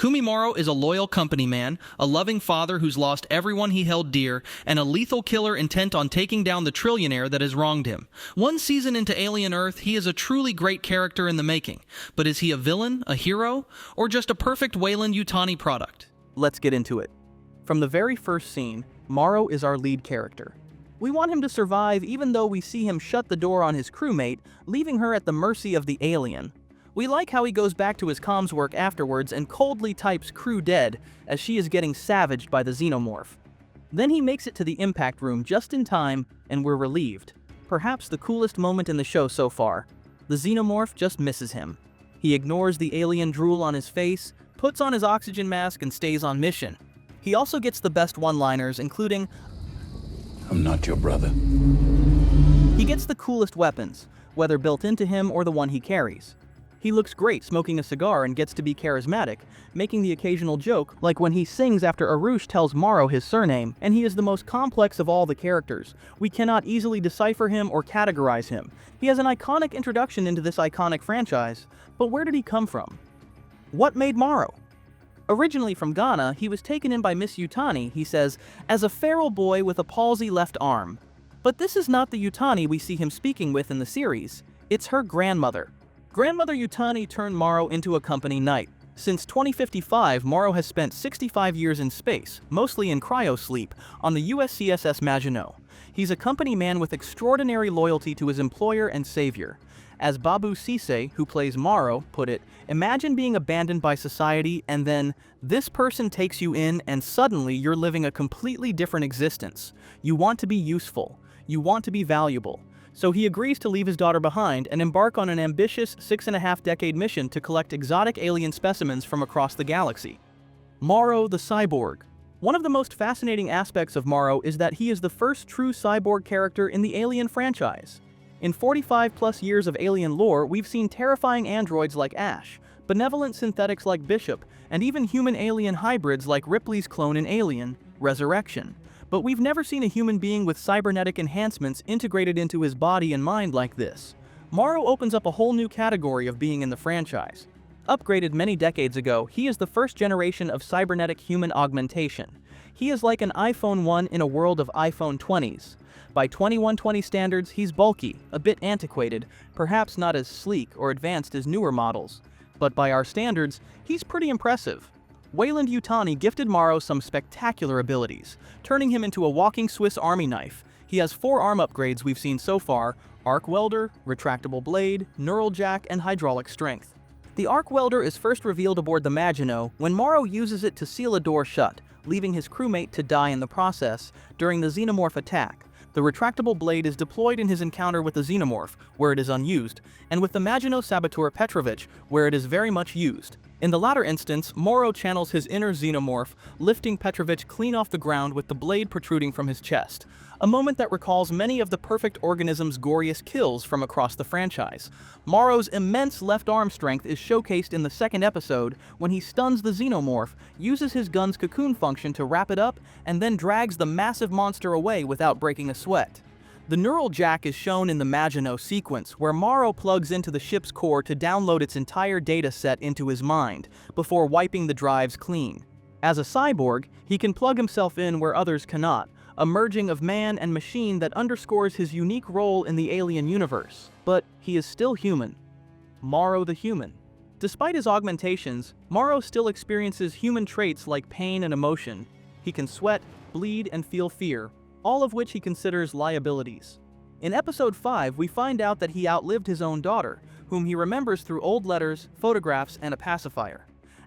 Kumi Morrow is a loyal company man, a loving father who's lost everyone he held dear, and a lethal killer intent on taking down the trillionaire that has wronged him. One season into Alien Earth, he is a truly great character in the making. But is he a villain, a hero, or just a perfect Wayland-Yutani product? Let's get into it. From the very first scene, Morrow is our lead character. We want him to survive even though we see him shut the door on his crewmate, leaving her at the mercy of the alien. We like how he goes back to his comms work afterwards and coldly types "crew dead" as she is getting savaged by the xenomorph. Then he makes it to the impact room just in time, and we're relieved. Perhaps the coolest moment in the show so far. The xenomorph just misses him. He ignores the alien drool on his face, puts on his oxygen mask, and stays on mission. He also gets the best one-liners, including, "I'm not your brother." He gets the coolest weapons, whether built into him or the one he carries. He looks great smoking a cigar and gets to be charismatic, making the occasional joke, like when he sings after Arush tells Morrow his surname, and he is the most complex of all the characters. We cannot easily decipher him or categorize him. He has an iconic introduction into this iconic franchise, but where did he come from? What made Morrow? Originally from Ghana, he was taken in by Miss Utani, he says, as a feral boy with a palsy left arm. But this is not the Utani we see him speaking with in the series. It's her grandmother. Grandmother Utani turned Morrow into a company knight. Since 2055, Morrow has spent 65 years in space, mostly in cryo sleep, on the USCSS Maginot. He's a company man with extraordinary loyalty to his employer and savior. As Babu Sise, who plays Morrow, put it, imagine being abandoned by society and then this person takes you in and suddenly you're living a completely different existence. You want to be useful. You want to be valuable. So he agrees to leave his daughter behind and embark on an ambitious 6.5-decade mission to collect exotic alien specimens from across the galaxy. Morrow the Cyborg. One of the most fascinating aspects of Morrow is that he is the first true cyborg character in the Alien franchise. In 45+ years of Alien lore, we've seen terrifying androids like Ash, benevolent synthetics like Bishop, and even human-alien hybrids like Ripley's clone in Alien, Resurrection. But we've never seen a human being with cybernetic enhancements integrated into his body and mind like this. Morrow opens up a whole new category of being in the franchise. Upgraded many decades ago, he is the first generation of cybernetic human augmentation. He is like an iPhone 1 in a world of iPhone 20s. By 2120 standards, he's bulky, a bit antiquated, perhaps not as sleek or advanced as newer models. But by our standards, he's pretty impressive. Wayland Utani gifted Morrow some spectacular abilities, turning him into a walking Swiss Army knife. He has 4 arm upgrades we've seen so far: arc welder, retractable blade, neural jack, and hydraulic strength. The arc welder is first revealed aboard the Maginot when Morrow uses it to seal a door shut, leaving his crewmate to die in the process during the xenomorph attack. The retractable blade is deployed in his encounter with the xenomorph, where it is unused, and with the Maginot saboteur Petrovich, where it is very much used. In the latter instance, Morrow channels his inner xenomorph, lifting Petrovich clean off the ground with the blade protruding from his chest, a moment that recalls many of the perfect organism's goriest kills from across the franchise. Morrow's immense left arm strength is showcased in the second episode when he stuns the xenomorph, uses his gun's cocoon function to wrap it up, and then drags the massive monster away without breaking a sweat. The neural jack is shown in the Maginot sequence, where Morrow plugs into the ship's core to download its entire data set into his mind, before wiping the drives clean. As a cyborg, he can plug himself in where others cannot, a merging of man and machine that underscores his unique role in the alien universe. But he is still human. Morrow the human. Despite his augmentations, Morrow still experiences human traits like pain and emotion. He can sweat, bleed, and feel fear, all of which he considers liabilities. In episode 5, we find out that he outlived his own daughter, whom he remembers through old letters, photographs, and a pacifier.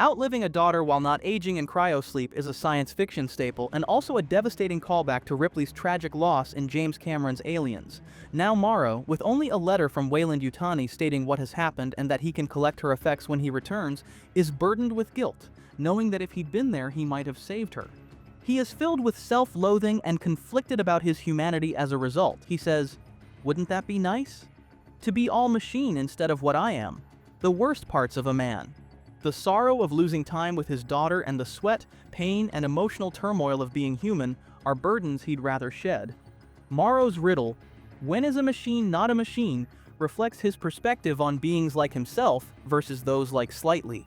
Outliving a daughter while not aging in cryosleep is a science fiction staple and also a devastating callback to Ripley's tragic loss in James Cameron's Aliens. Now Morrow, with only a letter from Wayland Utani stating what has happened and that he can collect her effects when he returns, is burdened with guilt, knowing that if he'd been there he might have saved her. He is filled with self-loathing and conflicted about his humanity as a result. He says, "Wouldn't that be nice? To be all machine instead of what I am. The worst parts of a man." The sorrow of losing time with his daughter and the sweat, pain, and emotional turmoil of being human are burdens he'd rather shed. Morrow's riddle, when is a machine not a machine, reflects his perspective on beings like himself versus those like Slightly.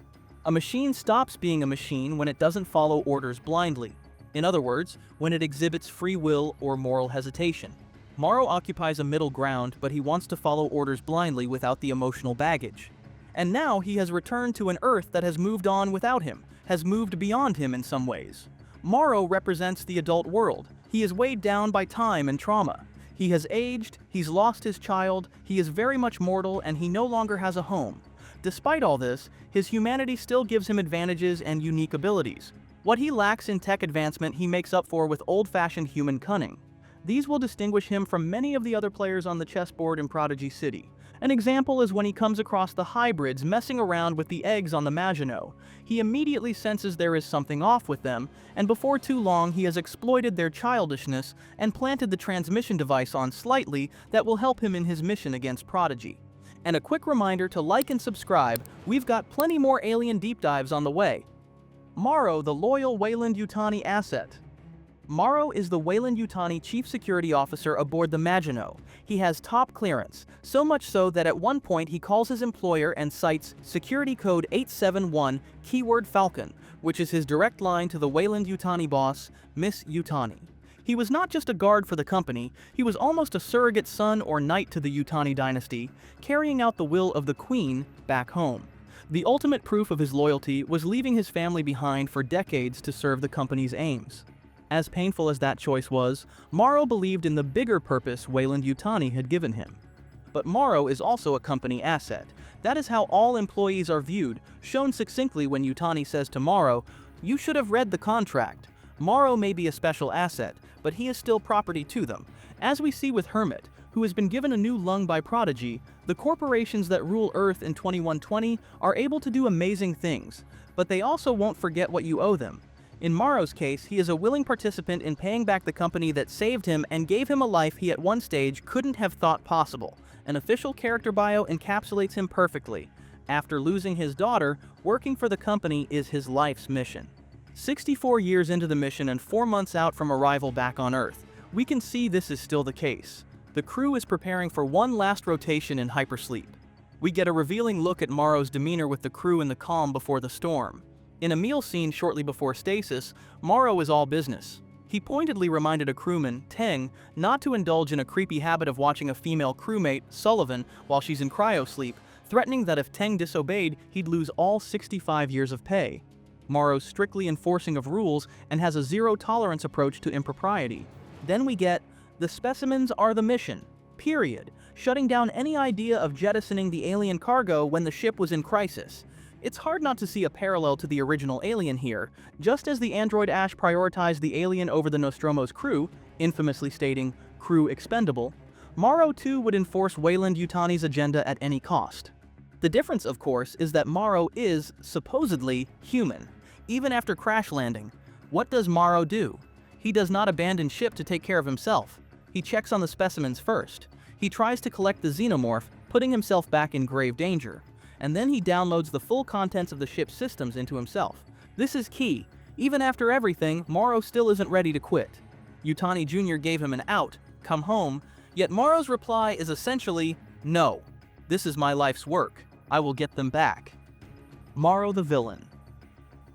A machine stops being a machine when it doesn't follow orders blindly. In other words, when it exhibits free will or moral hesitation. Morrow occupies a middle ground, but he wants to follow orders blindly without the emotional baggage. And now he has returned to an Earth that has moved on without him, has moved beyond him in some ways. Morrow represents the adult world. He is weighed down by time and trauma. He has aged, he's lost his child, he is very much mortal, and he no longer has a home. Despite all this, his humanity still gives him advantages and unique abilities. What he lacks in tech advancement he makes up for with old-fashioned human cunning. These will distinguish him from many of the other players on the chessboard in Prodigy City. An example is when he comes across the hybrids messing around with the eggs on the Maginot. He immediately senses there is something off with them, and before too long he has exploited their childishness and planted the transmission device on slightly that will help him in his mission against Prodigy. And a quick reminder to like and subscribe, we've got plenty more alien deep dives on the way. Morrow, the loyal Wayland-Yutani asset. Morrow is the Weyland-Yutani chief security officer aboard the Maginot. He has top clearance, so much so that at one point he calls his employer and cites security code 871 keyword Falcon, which is his direct line to the Wayland-Yutani boss, Miss Yutani. He was not just a guard for the company, he was almost a surrogate son or knight to the Yutani dynasty, carrying out the will of the queen back home. The ultimate proof of his loyalty was leaving his family behind for decades to serve the company's aims. As painful as that choice was, Morrow believed in the bigger purpose Weyland-Yutani had given him. But Morrow is also a company asset. That is how all employees are viewed, shown succinctly when Yutani says to Morrow, "You should have read the contract." Morrow may be a special asset, but he is still property to them. As we see with Hermit, who has been given a new lung by Prodigy, the corporations that rule Earth in 2120 are able to do amazing things, but they also won't forget what you owe them. In Morrow's case, he is a willing participant in paying back the company that saved him and gave him a life he at one stage couldn't have thought possible. An official character bio encapsulates him perfectly. After losing his daughter, working for the company is his life's mission. 64 years into the mission and 4 months out from arrival back on Earth, we can see this is still the case. The crew is preparing for one last rotation in hypersleep. We get a revealing look at Morrow's demeanor with the crew in the calm before the storm. In a meal scene shortly before stasis, Morrow is all business. He pointedly reminded a crewman, Teng, not to indulge in a creepy habit of watching a female crewmate, Sullivan, while she's in cryo sleep, threatening that if Teng disobeyed, he'd lose all 65 years of pay. Morrow's strictly enforcing of rules and has a zero-tolerance approach to impropriety. Then we get, the specimens are the mission, period, shutting down any idea of jettisoning the alien cargo when the ship was in crisis. It's hard not to see a parallel to the original Alien here. Just as the android Ash prioritized the alien over the Nostromo's crew, infamously stating, "crew expendable," Morrow too would enforce Weyland-Yutani's agenda at any cost. The difference, of course, is that Morrow is, supposedly, human. Even after crash landing, what does Morrow do? He does not abandon ship to take care of himself. He checks on the specimens first. He tries to collect the xenomorph, putting himself back in grave danger. And then he downloads the full contents of the ship's systems into himself. This is key. Even after everything, Morrow still isn't ready to quit. Yutani Jr. gave him an out, come home, yet Morrow's reply is essentially, no. This is my life's work. I will get them back. Morrow the villain.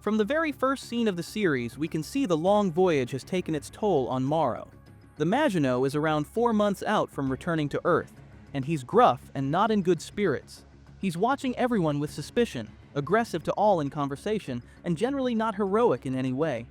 From the very first scene of the series, we can see the long voyage has taken its toll on Morrow. The Maginot is around 4 months out from returning to Earth, and he's gruff and not in good spirits. He's watching everyone with suspicion, aggressive to all in conversation, and generally not heroic in any way.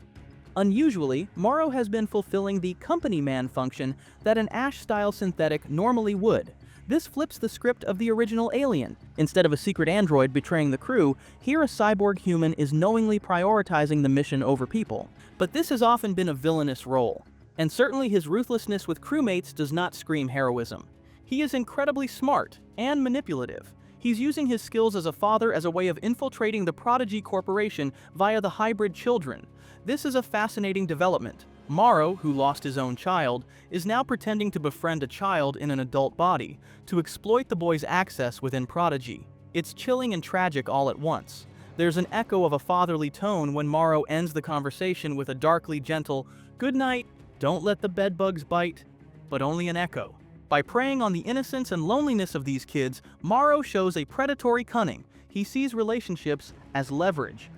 Unusually, Morrow has been fulfilling the company man function that an Ash-style synthetic normally would. This flips the script of the original Alien. Instead of a secret android betraying the crew, here a cyborg human is knowingly prioritizing the mission over people. But this has often been a villainous role, and certainly his ruthlessness with crewmates does not scream heroism. He is incredibly smart and manipulative. He's using his skills as a father as a way of infiltrating the Prodigy Corporation via the hybrid children. This is a fascinating development. Morrow, who lost his own child, is now pretending to befriend a child in an adult body, to exploit the boy's access within Prodigy. It's chilling and tragic all at once. There's an echo of a fatherly tone when Morrow ends the conversation with a darkly gentle, "Good night, don't let the bedbugs bite," but only an echo. By preying on the innocence and loneliness of these kids, Morrow shows a predatory cunning. He sees relationships as leverage.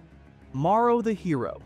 Morrow the hero.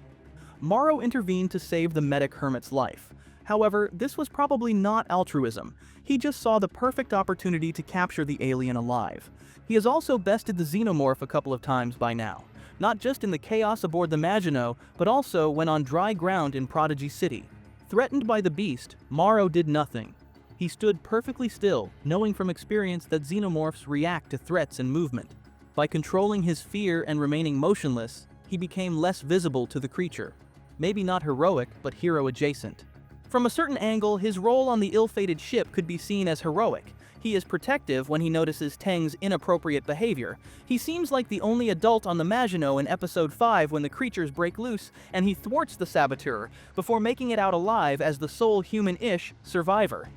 Morrow intervened to save the medic hermit's life. However, this was probably not altruism. He just saw the perfect opportunity to capture the alien alive. He has also bested the xenomorph a couple of times by now. Not just in the chaos aboard the Maginot, but also when on dry ground in Prodigy City. Threatened by the beast, Morrow did nothing. He stood perfectly still, knowing from experience that xenomorphs react to threats and movement. By controlling his fear and remaining motionless, he became less visible to the creature. Maybe not heroic, but hero-adjacent. From a certain angle, his role on the ill-fated ship could be seen as heroic. He is protective when he notices Teng's inappropriate behavior. He seems like the only adult on the Maginot in Episode 5 when the creatures break loose, and he thwarts the saboteur, before making it out alive as the sole human-ish survivor.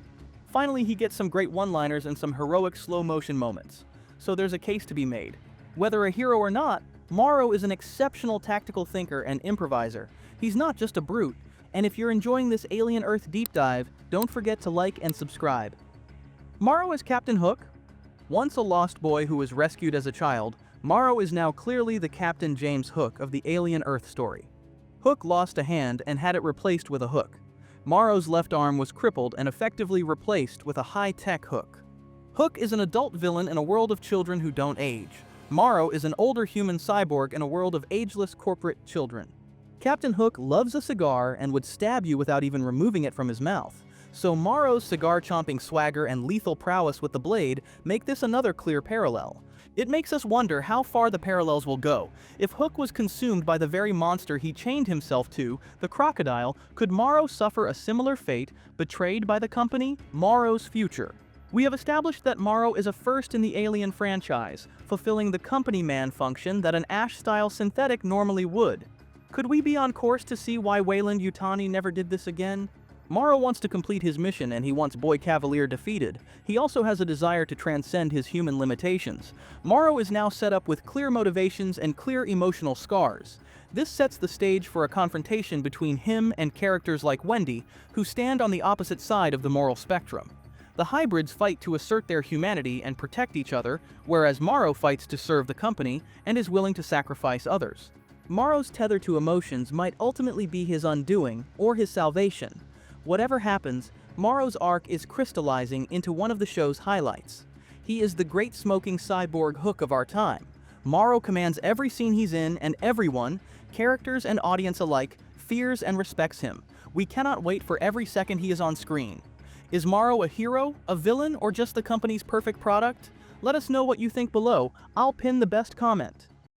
Finally, he gets some great one-liners and some heroic slow-motion moments. So there's a case to be made. Whether a hero or not, Morrow is an exceptional tactical thinker and improviser. He's not just a brute. And if you're enjoying this Alien Earth deep dive, don't forget to like and subscribe. Morrow is Captain Hook. Once a lost boy who was rescued as a child, Morrow is now clearly the Captain James Hook of the Alien Earth story. Hook lost a hand and had it replaced with a hook. Morrow's left arm was crippled and effectively replaced with a high-tech hook. Hook is an adult villain in a world of children who don't age. Morrow is an older human cyborg in a world of ageless corporate children. Captain Hook loves a cigar and would stab you without even removing it from his mouth. So Morrow's cigar-chomping swagger and lethal prowess with the blade make this another clear parallel. It makes us wonder how far the parallels will go. If Hook was consumed by the very monster he chained himself to, the crocodile, could Morrow suffer a similar fate, betrayed by the company? Morrow's future. We have established that Morrow is a first in the Alien franchise, fulfilling the company man function that an Ash-style synthetic normally would. Could we be on course to see why Wayland-Yutani never did this again? Morrow wants to complete his mission and he wants Boy Kavalier defeated. He also has a desire to transcend his human limitations. Morrow is now set up with clear motivations and clear emotional scars. This sets the stage for a confrontation between him and characters like Wendy, who stand on the opposite side of the moral spectrum. The hybrids fight to assert their humanity and protect each other, whereas Morrow fights to serve the company and is willing to sacrifice others. Morrow's tether to emotions might ultimately be his undoing or his salvation. Whatever happens, Morrow's arc is crystallizing into one of the show's highlights. He is the great smoking cyborg Hook of our time. Morrow commands every scene he's in, and everyone, characters and audience alike, fears and respects him. We cannot wait for every second he is on screen. Is Morrow a hero, a villain, or just the company's perfect product? Let us know what you think below. I'll pin the best comment.